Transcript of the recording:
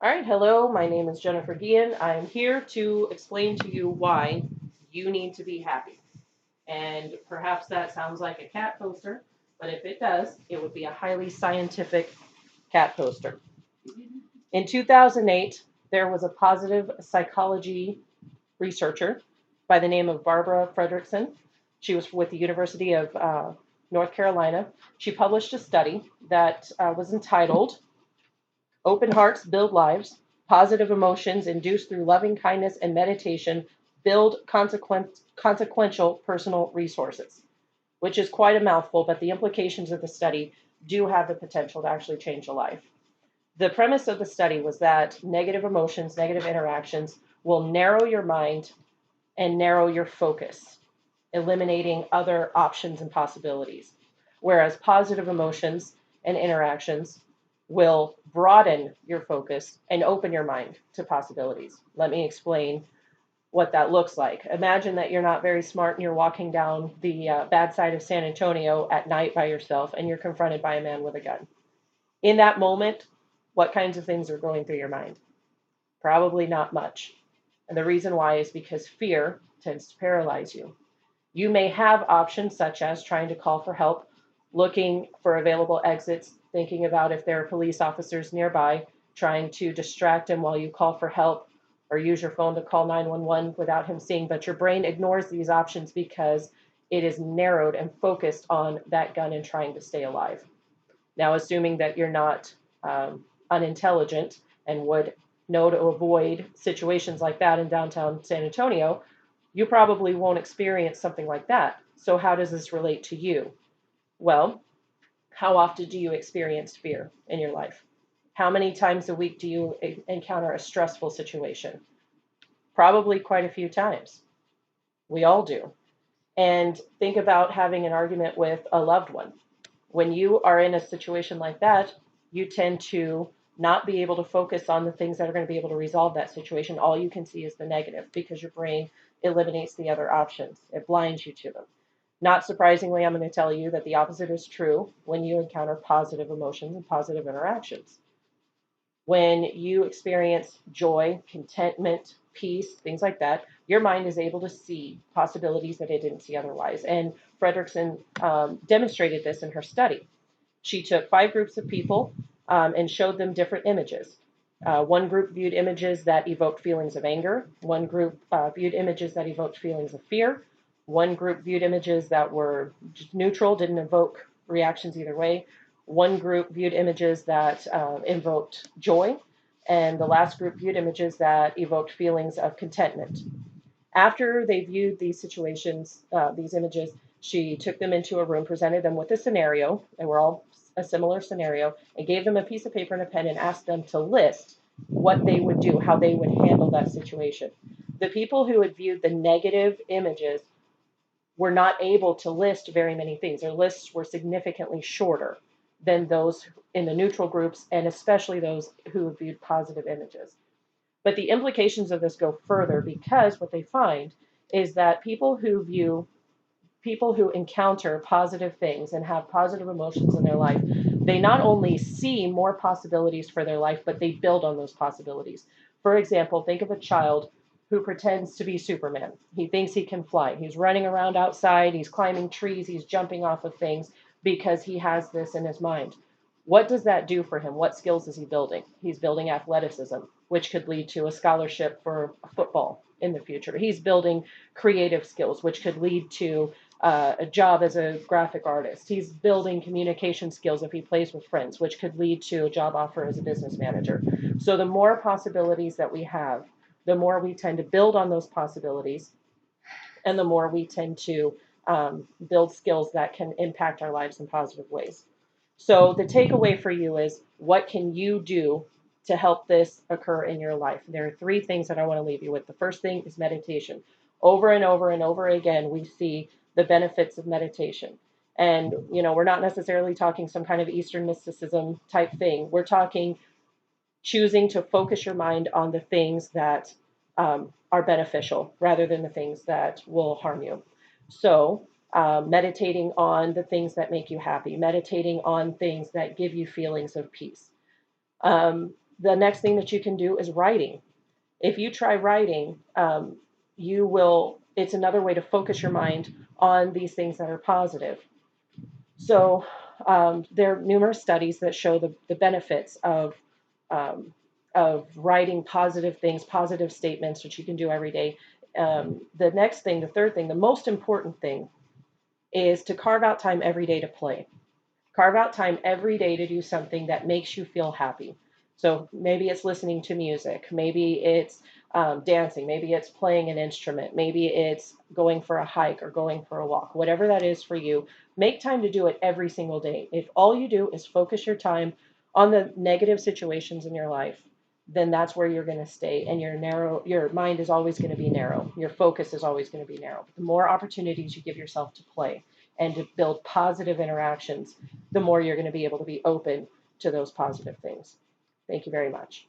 All right, hello, my name is Jennifer Guillen. I'm here to explain to you why you need to be happy. And perhaps that sounds like a cat poster, but if it does, it would be a highly scientific cat poster. In 2008, there was a positive psychology researcher by the name of Barbara Fredrickson. She was with the University of North Carolina. She published a study that was entitled Open Hearts Build Lives. Positive emotions induced through loving kindness and meditation build consequential personal resources, which is quite a mouthful, but the implications of the study do have the potential to actually change a life. The premise of the study was that negative emotions, negative interactions will narrow your mind and narrow your focus, eliminating other options and possibilities. Whereas positive emotions and interactions will broaden your focus and open your mind to possibilities. Let me explain what that looks like. Imagine that you're not very smart and you're walking down the bad side of San Antonio at night by yourself and you're confronted by a man with a gun. In that moment, what kinds of things are going through your mind? Probably not much. And the reason why is because fear tends to paralyze you. You may have options such as trying to call for help, looking for available exits, thinking about if there are police officers nearby, trying to distract him while you call for help, or use your phone to call 911 without him seeing. But your brain ignores these options because it is narrowed and focused on that gun and trying to stay alive. Now, assuming that you're not unintelligent and would know to avoid situations like that in downtown San Antonio, you probably won't experience something like that. So, how does this relate to you? Well, how often do you experience fear in your life? How many times a week do you encounter a stressful situation? Probably quite a few times. We all do. And think about having an argument with a loved one. When you are in a situation like that, you tend to not be able to focus on the things that are going to be able to resolve that situation. All you can see is the negative because your brain eliminates the other options. It blinds you to them. Not surprisingly, I'm going to tell you that the opposite is true when you encounter positive emotions and positive interactions. When you experience joy, contentment, peace, things like that, your mind is able to see possibilities that it didn't see otherwise. And Fredrickson demonstrated this in her study. She took 5 groups of people and showed them different images. One group viewed images that evoked feelings of anger. One group viewed images that evoked feelings of fear. One group viewed images that were just neutral, didn't evoke reactions either way. One group viewed images that invoked joy. And the last group viewed images that evoked feelings of contentment. After they viewed these situations, these images, she took them into a room, presented them with a scenario. They were all a similar scenario, and gave them a piece of paper and a pen and asked them to list what they would do, how they would handle that situation. The people who had viewed the negative images were not able to list very many things. Their lists were significantly shorter than those in the neutral groups, and especially those who viewed positive images. But the implications of this go further because what they find is that people who encounter positive things and have positive emotions in their life, they not only see more possibilities for their life, but they build on those possibilities. For example, think of a child who pretends to be Superman. He thinks he can fly. He's running around outside, he's climbing trees, he's jumping off of things because he has this in his mind. What does that do for him? What skills is he building? He's building athleticism, which could lead to a scholarship for football in the future. He's building creative skills, which could lead to a job as a graphic artist. He's building communication skills if he plays with friends, which could lead to a job offer as a business manager. So the more possibilities that we have, the more we tend to build on those possibilities, and the more we tend to build skills that can impact our lives in positive ways. So the takeaway for you is what can you do to help this occur in your life? There are 3 things that I want to leave you with. The first thing is meditation. Over and over and over again, we see the benefits of meditation. And, we're not necessarily talking some kind of Eastern mysticism type thing. We're talking choosing to focus your mind on the things that are beneficial rather than the things that will harm you. So, meditating on the things that make you happy, meditating on things that give you feelings of peace. Um, The next thing that you can do is writing. If you try writing, you will, it's another way to focus your mind on these things that are positive. So there are numerous studies that show the benefits um, of writing positive things, positive statements, which you can do every day. The next thing, the third thing, the most important thing is to carve out time every day to play. Carve out time every day to do something that makes you feel happy. So maybe it's listening to music, maybe it's dancing, maybe it's playing an instrument, maybe it's going for a hike or going for a walk, whatever that is for you. Make time to do it every single day. If all you do is focus your time on the negative situations in your life, then that's where you're going to stay, and your mind is always going to be narrow, your focus is always going to be narrow. But the more opportunities you give yourself to play and to build positive interactions, the more you're going to be able to be open to those positive things. Thank you very much.